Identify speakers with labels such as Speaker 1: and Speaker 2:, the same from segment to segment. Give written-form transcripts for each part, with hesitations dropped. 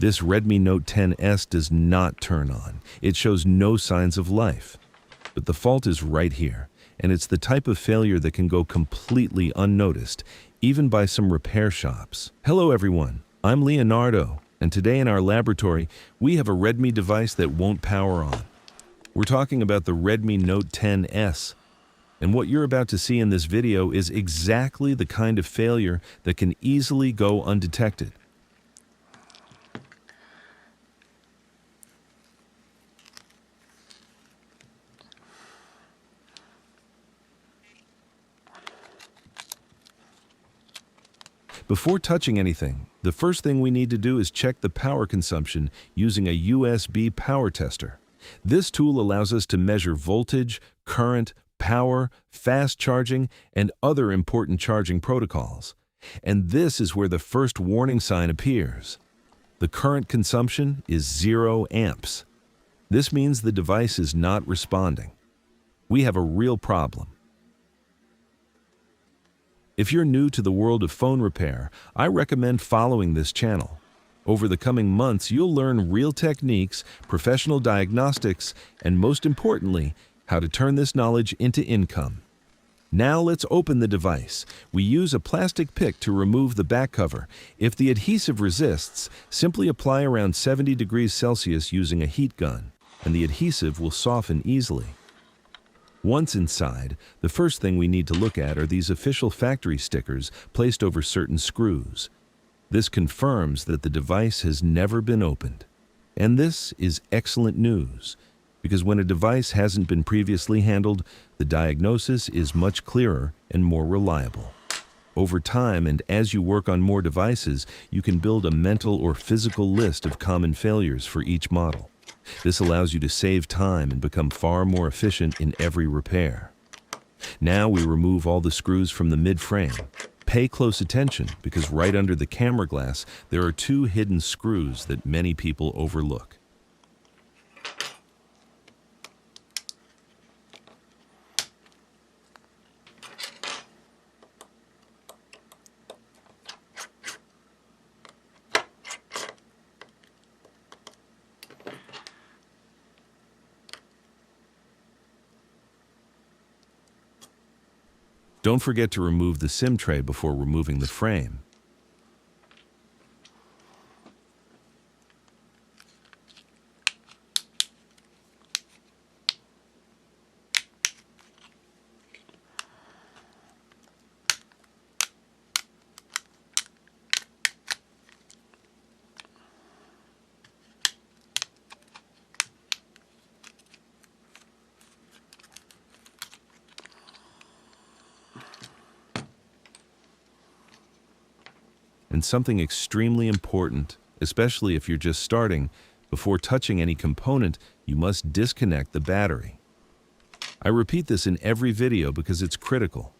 Speaker 1: This Redmi Note 10s does not turn on. It shows no signs of life. But the fault is right here, and it's the type of failure that can go completely unnoticed, even by some repair shops. Hello everyone, I'm Leonardo, and today in our laboratory, we have a Redmi device that won't power on. We're talking about the Redmi Note 10s. And what you're about to see in this video is exactly the kind of failure that can easily go undetected. Before touching anything, the first thing we need to do is check the power consumption using a USB power tester. This tool allows us to measure voltage, current, power, fast charging, and other important charging protocols. And this is where the first warning sign appears. The current consumption is 0 amps. This means the device is not responding. We have a real problem. If you're new to the world of phone repair, I recommend following this channel. Over the coming months, you'll learn real techniques, professional diagnostics, and most importantly, how to turn this knowledge into income. Now let's open the device. We use a plastic pick to remove the back cover. If the adhesive resists, simply apply around 70 degrees Celsius using a heat gun, and the adhesive will soften easily. Once inside, the first thing we need to look at are these official factory stickers placed over certain screws. This confirms that the device has never been opened. And this is excellent news, because when a device hasn't been previously handled, the diagnosis is much clearer and more reliable. Over time, and as you work on more devices, you can build a mental or physical list of common failures for each model. This allows you to save time and become far more efficient in every repair. Now we remove all the screws from the mid-frame. Pay close attention, because right under the camera glass, there are two hidden screws that many people overlook. Don't forget to remove the SIM tray before removing the frame. And something extremely important, especially if you're just starting, before touching any component, you must disconnect the battery. I repeat this in every video because it's critical.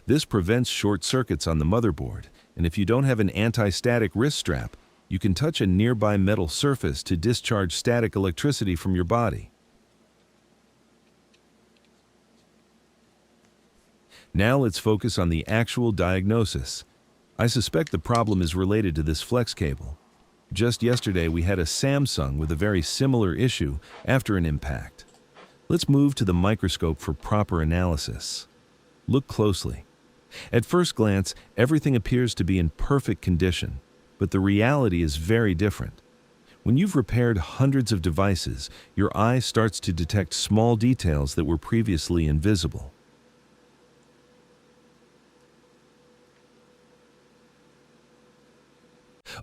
Speaker 1: This prevents short circuits on the motherboard, and if you don't have an anti-static wrist strap, you can touch a nearby metal surface to discharge static electricity from your body. Now let's focus on the actual diagnosis. I suspect the problem is related to this flex cable. Just yesterday we had a Samsung with a very similar issue after an impact. Let's move to the microscope for proper analysis. Look closely. At first glance, everything appears to be in perfect condition, but the reality is very different. When you've repaired hundreds of devices, your eye starts to detect small details that were previously invisible.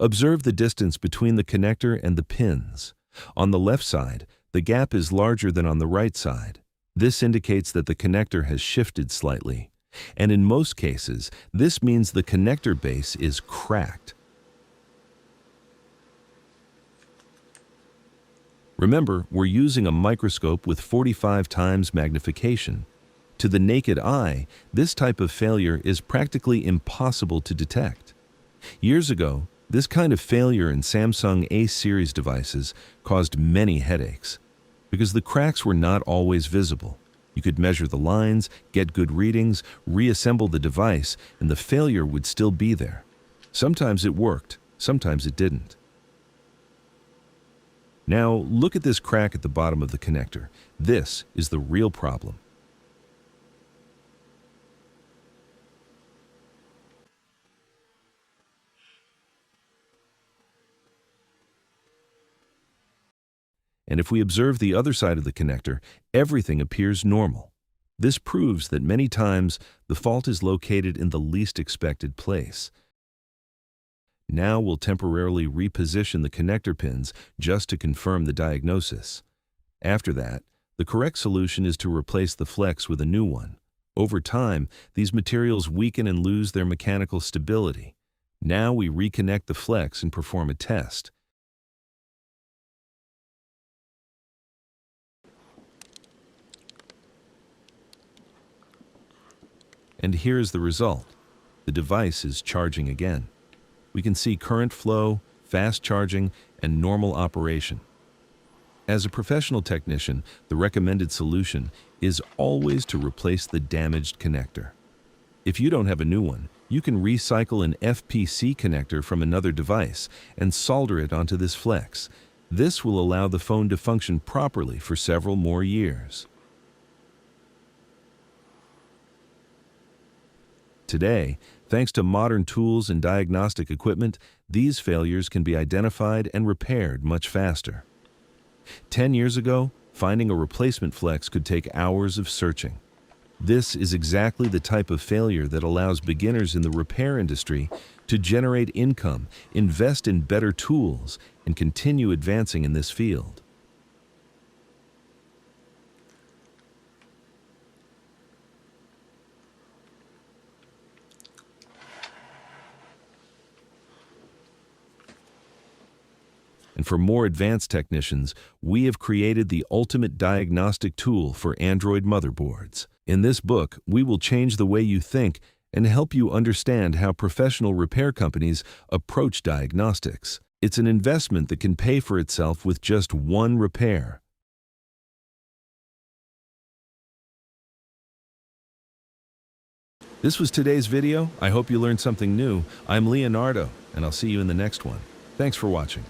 Speaker 1: Observe the distance between the connector and the pins. On the left side, the gap is larger than on the right side. This indicates that the connector has shifted slightly. And in most cases, this means the connector base is cracked. Remember, we're using a microscope with 45 times magnification. To the naked eye, this type of failure is practically impossible to detect. Years ago, this kind of failure in Samsung A series devices caused many headaches, because the cracks were not always visible. You could measure the lines, get good readings, reassemble the device, and the failure would still be there. Sometimes it worked, sometimes it didn't. Now, look at this crack at the bottom of the connector. This is the real problem. And if we observe the other side of the connector, everything appears normal. This proves that many times the fault is located in the least expected place. Now we'll temporarily reposition the connector pins just to confirm the diagnosis. After that, the correct solution is to replace the flex with a new one. Over time, these materials weaken and lose their mechanical stability. Now we reconnect the flex and perform a test. And here's the result. The device is charging again. We can see current flow, fast charging, and normal operation. As a professional technician, the recommended solution is always to replace the damaged connector. If you don't have a new one, you can recycle an FPC connector from another device and solder it onto this flex. This will allow the phone to function properly for several more years. Today, thanks to modern tools and diagnostic equipment, these failures can be identified and repaired much faster. 10 years ago, finding a replacement flex could take hours of searching. This is exactly the type of failure that allows beginners in the repair industry to generate income, invest in better tools, and continue advancing in this field. And for more advanced technicians, we have created the ultimate diagnostic tool for Android motherboards. In this book, we will change the way you think and help you understand how professional repair companies approach diagnostics. It's an investment that can pay for itself with just one repair. This was today's video. I hope you learned something new. I'm Leonardo, and I'll see you in the next one. Thanks for watching.